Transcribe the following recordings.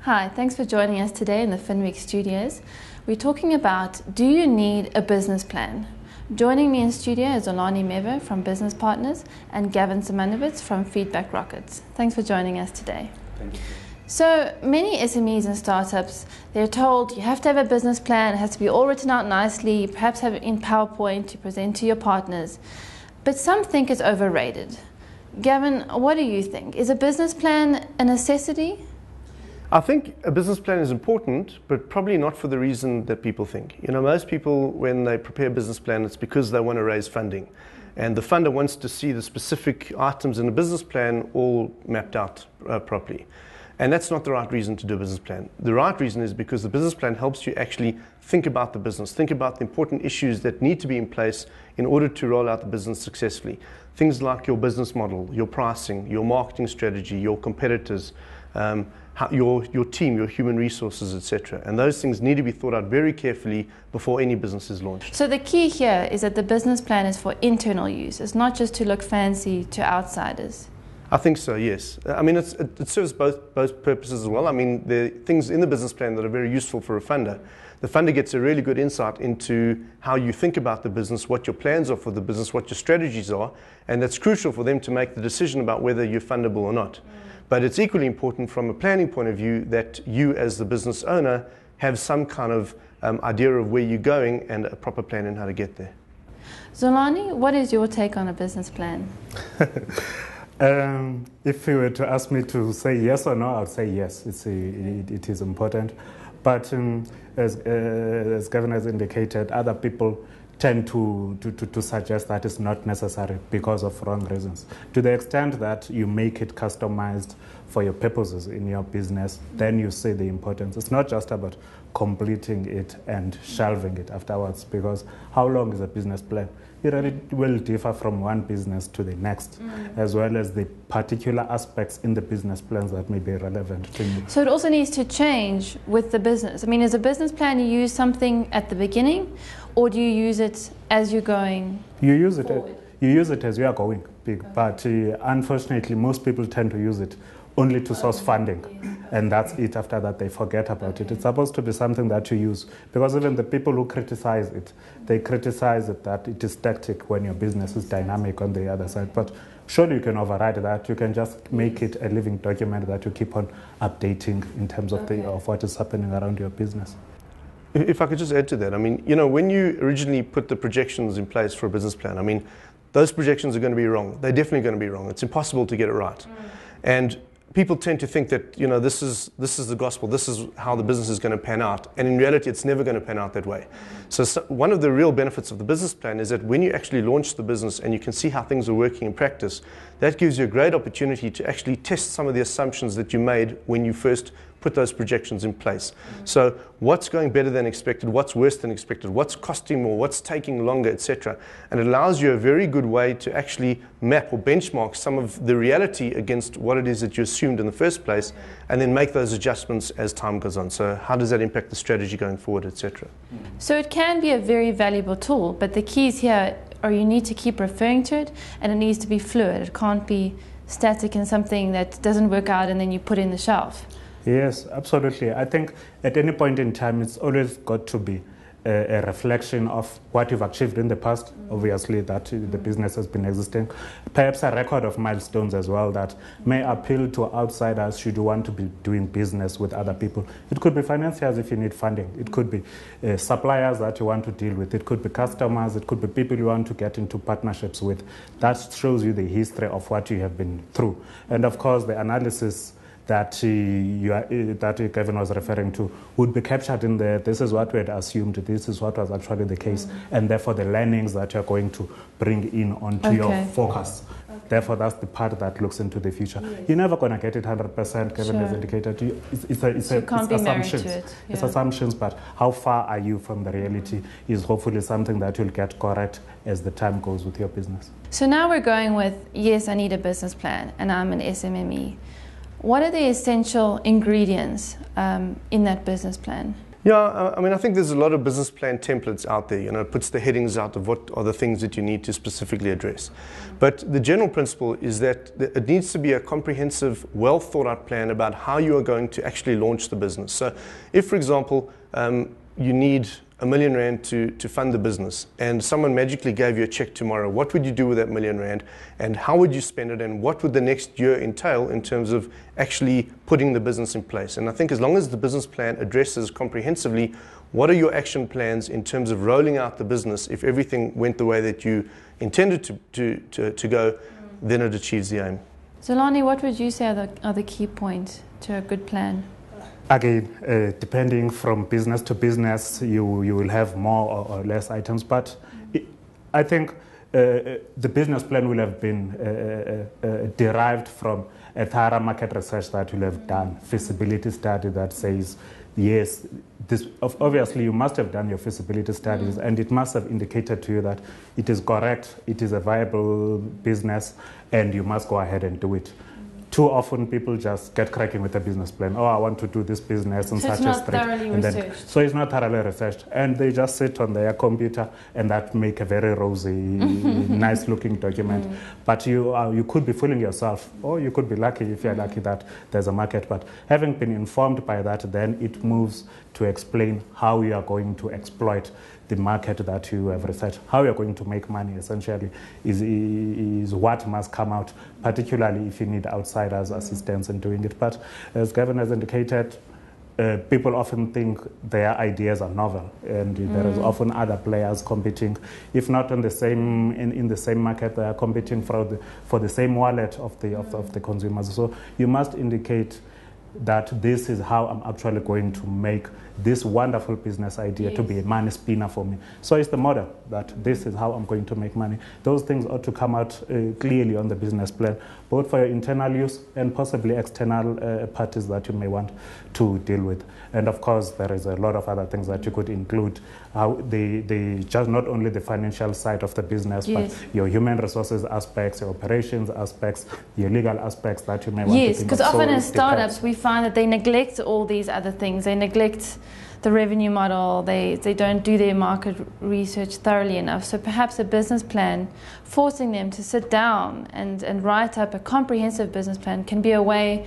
Hi, thanks for joining us today in the Finweek studios. We're talking about, do you need a business plan? Joining me in studio is Olani Mevo from Business Partners and Gavin Simonovitz from Feedback Rockets. Thanks for joining us today. Thank you. So many SMEs and startups, they're told you have to have a business plan, it has to be all written out nicely, perhaps have it in PowerPoint to present to your partners. But some think it's overrated. Gavin, what do you think? Is a business plan a necessity? I think a business plan is important, but probably not for the reason that people think. You know, most people, when they prepare a business plan, it's because they want to raise funding. And the funder wants to see the specific items in the business plan all mapped out properly. And that's not the right reason to do a business plan. The right reason is because the business plan helps you actually think about the business, think about the important issues that need to be in place in order to roll out the business successfully. Things like your business model, your pricing, your marketing strategy, your competitors, your team, your human resources, etc. And those things need to be thought out very carefully before any business is launched. So the key here is that the business plan is for internal use. It's not just to look fancy to outsiders. I think so, yes. I mean, it serves both purposes as well. I mean, there are things in the business plan that are very useful for a funder. The funder gets a really good insight into how you think about the business, what your plans are for the business, what your strategies are, and that's crucial for them to make the decision about whether you're fundable or not. But it's equally important from a planning point of view that you as the business owner have some kind of idea of where you're going and a proper plan on how to get there. Zolani, what is your take on a business plan? If you were to ask me to say yes or no, I would say yes. It is important. But as Gavin has indicated, other people tend to suggest that it's not necessary because of wrong reasons. To the extent that you make it customized for your purposes in your business, then you see the importance. It's not just about completing it and shelving it afterwards, because how long is a business plan? It really will differ from one business to the next, as well as the particular aspects in the business plans that may be relevant to you. So it also needs to change with the business. I mean, is a business plan, you use something at the beginning, or do you use it as you're going forward? You use it as you are going, but unfortunately, most people tend to use it only to source funding, and that's it. After that, they forget about it. It's supposed to be something that you use, because even the people who criticize it, they criticize it that it is static when your business is dynamic on the other side. But surely you can override that. You can just make it a living document that you keep on updating in terms of of what is happening around your business. If I could just add to that, I mean, you know, when you originally put the projections in place for a business plan, I mean, those projections are going to be wrong. They're definitely going to be wrong. It's impossible to get it right. And people tend to think that, you know, this is the gospel, this is how the business is going to pan out. And in reality, it's never going to pan out that way. So one of the real benefits of the business plan is that when you actually launch the business and you can see how things are working in practice, that gives you a great opportunity to actually test some of the assumptions that you made when you first put those projections in place. So what's going better than expected, what's worse than expected, what's costing more, what's taking longer, etc. And it allows you a very good way to actually map or benchmark some of the reality against what it is that you assumed in the first place, and then make those adjustments as time goes on. So how does that impact the strategy going forward, etc. So it can be a very valuable tool, but the keys here are you need to keep referring to it, and it needs to be fluid. It can't be static in something that doesn't work out and then you put in the shelf. Yes, absolutely. I think at any point in time, it's always got to be a reflection of what you've achieved in the past, obviously, that the business has been existing. Perhaps a record of milestones as well that may appeal to outsiders should you want to be doing business with other people. It could be financiers if you need funding. It could be suppliers that you want to deal with. It could be customers. It could be people you want to get into partnerships with. That shows you the history of what you have been through. And of course, the analysis that Kevin was referring to would be captured in there. This is what we had assumed, this is what was actually the case, and therefore the learnings that you're going to bring in onto your focus. Therefore, that's the part that looks into the future. You're never going to get it 100%, Kevin has indicated. It's assumptions. It's assumptions, but how far are you from the reality is hopefully something that you'll get correct as the time goes with your business. So now we're going with, yes, I need a business plan, and I'm an SMME. What are the essential ingredients in that business plan? Yeah, I mean, I think there's a lot of business plan templates out there. It puts the headings out of what are the things that you need to specifically address. But the general principle is that it needs to be a comprehensive, well thought out plan about how you are going to actually launch the business. So if, for example, you need R1 million to fund the business, and someone magically gave you a check tomorrow, what would you do with that R1 million, and how would you spend it, and what would the next year entail in terms of actually putting the business in place? And I think as long as the business plan addresses comprehensively what are your action plans in terms of rolling out the business, if everything went the way that you intended to go, then it achieves the aim. Zolani, what would you say are the key points to a good plan? Again, depending from business to business, you will have more or less items, but I think the business plan will have been derived from a thorough market research that you will have done, feasibility study that says, yes, obviously you must have done your feasibility studies, and it must have indicated to you that it is correct, it is a viable business, and you must go ahead and do it. Too often people just get cracking with a business plan. Oh, I want to do this business on such a street. So it's not thoroughly researched. And they just sit on their computer and that make a very rosy, nice looking document. But you could be fooling yourself, or you could be lucky if you're lucky that there's a market. But having been informed by that, then it moves to explain how you are going to exploit the market that you have researched. How you're going to make money, essentially, is what must come out, particularly if you need outsiders' assistance in doing it. But as Gavin has indicated, people often think their ideas are novel, and there is often other players competing. If not on the same in the same market, they are competing for the same wallet of the consumers. So you must indicate that this is how I'm actually going to make this wonderful business idea to be a money spinner for me. So it's the model that this is how I'm going to make money. Those things ought to come out clearly on the business plan, both for your internal use and possibly external parties that you may want to deal with. And of course, there is a lot of other things that you could include. How just not only the financial side of the business, but your human resources aspects, your operations aspects, your legal aspects that you may want to think of. Yes, because often as startups, we find that they neglect all these other things. They neglect the revenue model, they don't do their market research thoroughly enough. So perhaps a business plan, forcing them to sit down and write up a comprehensive business plan can be a way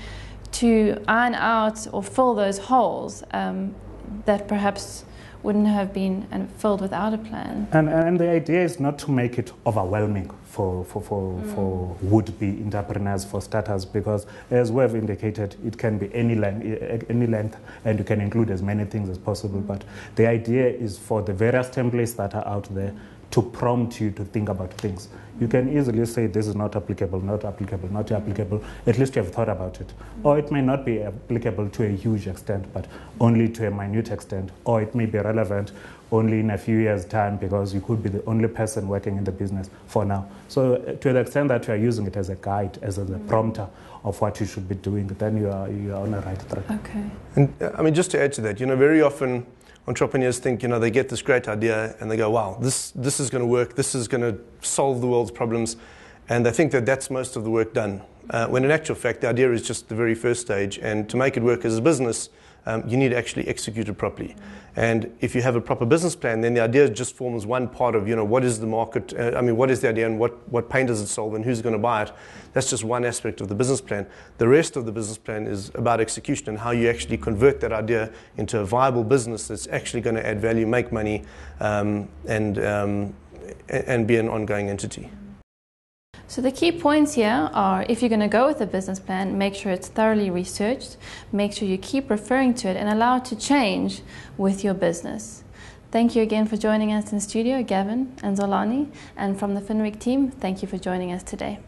to iron out or fill those holes that perhaps wouldn't have been filled without a plan. And the idea is not to make it overwhelming for would-be entrepreneurs, for starters, because as we have indicated, it can be any length, and you can include as many things as possible. But the idea is for the various templates that are out there to prompt you to think about things. You can easily say this is not applicable, not applicable, not applicable. At least you have thought about it. Or it may not be applicable to a huge extent, but only to a minute extent. Or it may be relevant only in a few years' time because you could be the only person working in the business for now. So to the extent that you are using it as a guide, as a prompter of what you should be doing, then you are on the right track. Okay. And I mean, just to add to that, very often entrepreneurs think, they get this great idea and they go, wow, this is going to work, this is going to solve the world's problems, and they think that that's most of the work done. When in actual fact, the idea is just the very first stage, and to make it work as a business, you need to actually execute it properly. And if you have a proper business plan, then the idea just forms one part of, what is the market, what is the idea and what pain does it solve and who's going to buy it. That's just one aspect of the business plan. The rest of the business plan is about execution and how you actually convert that idea into a viable business that's actually going to add value, make money, and be an ongoing entity. So the key points here are, if you're going to go with a business plan, make sure it's thoroughly researched, make sure you keep referring to it and allow it to change with your business. Thank you again for joining us in studio, Gavin and Zolani, and from the Finweek team, thank you for joining us today.